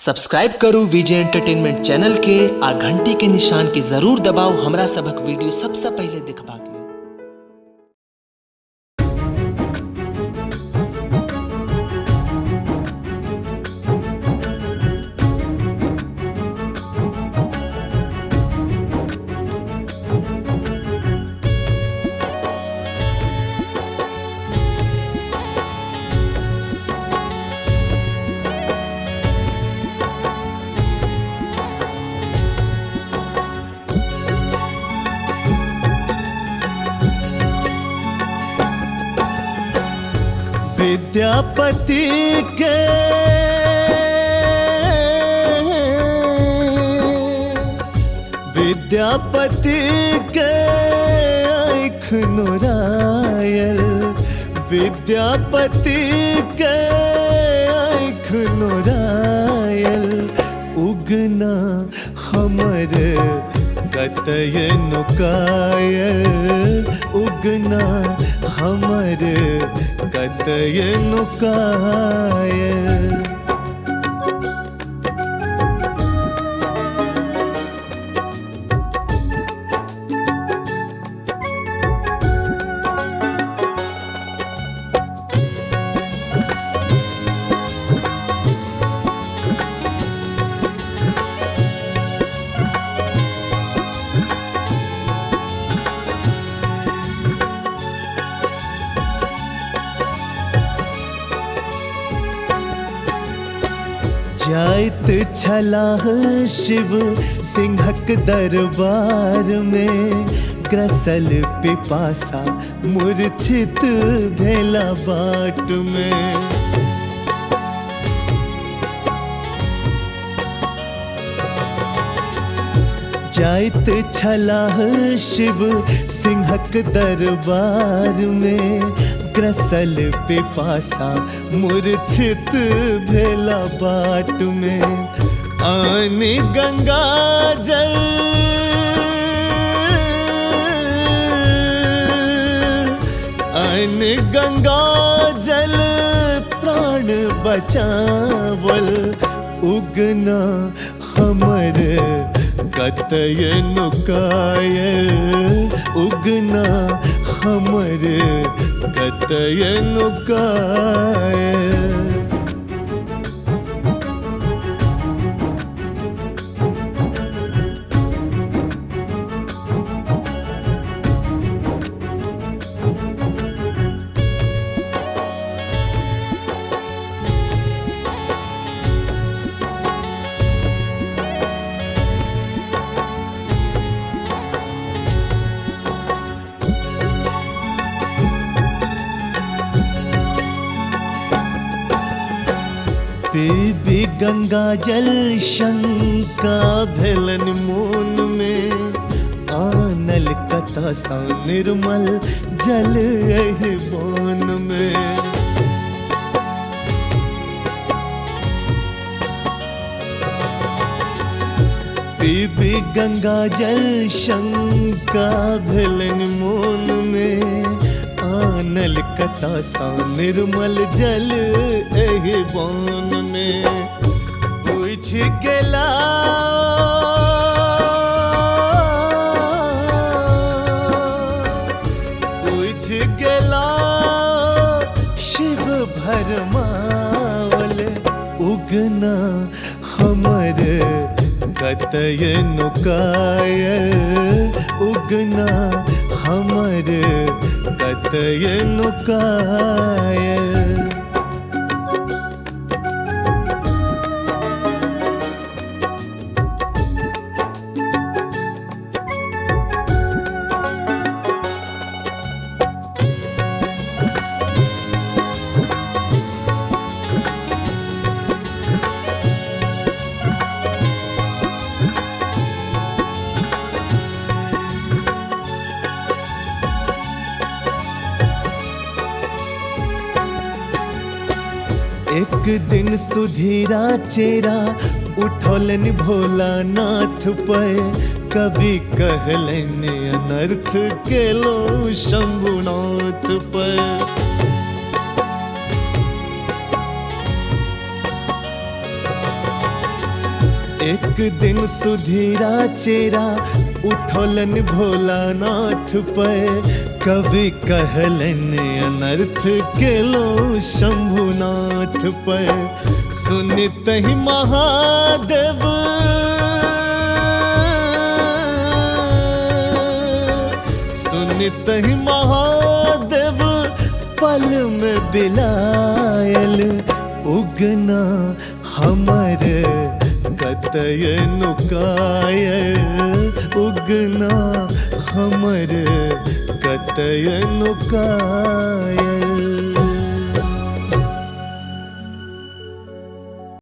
Subscribe करू विजय entertainment channel के आ घंटी के निशान के जरूर दबाओ हमरा सबक वीडियो सबसे पहले देखबाक लेल। विद्यापति के आँख नोरायल, विद्यापति के आँख नोरायल, उगना हमर कतय नुकायल, उगना हमर कतय नुकायल। जाइत छलाह शिव सिंहक दरबार में, ग्रसल पिपासा मूर्छित भेला बाट में। जाइत छलाह शिव सिंहक दरबार में, ग्रसल पिपासा मूर्छित भेला बाट में। आनी गंगा जल आनी गंगा जल प्राण बचावल, उगना हमर कतय नुकायल, उगना हमर कतय नुकायल। देवी गंगा जल शंका भेलन मोन में, आनल कथा सा निर्मल जल एहि बोन में। देवी गंगा जल शंका भेलन मोन में, आनल कथा सा निर्मल जल एहि बोन में। पूछ गेला पूछ गेला शिव भरमावल, उगना हमर कतय नुकायल, उगना हमर कतय नुकायल। एक दिन सुधीरा चेरा उठौलन भोलानाथ पर, कवि कहलन अनर्थ केलो शंभुनाथ पर। एक दिन सुधीरा चेरा उठोलन भोलानाथ पर, कवि कहलन अनर्थ के लो शंभुनाथ पर। सुनित ही महादेव सुनित ही महादेव पल में बिलायल, उगना हमर कतय नुकायल, उगना हमर कतय नुकायल।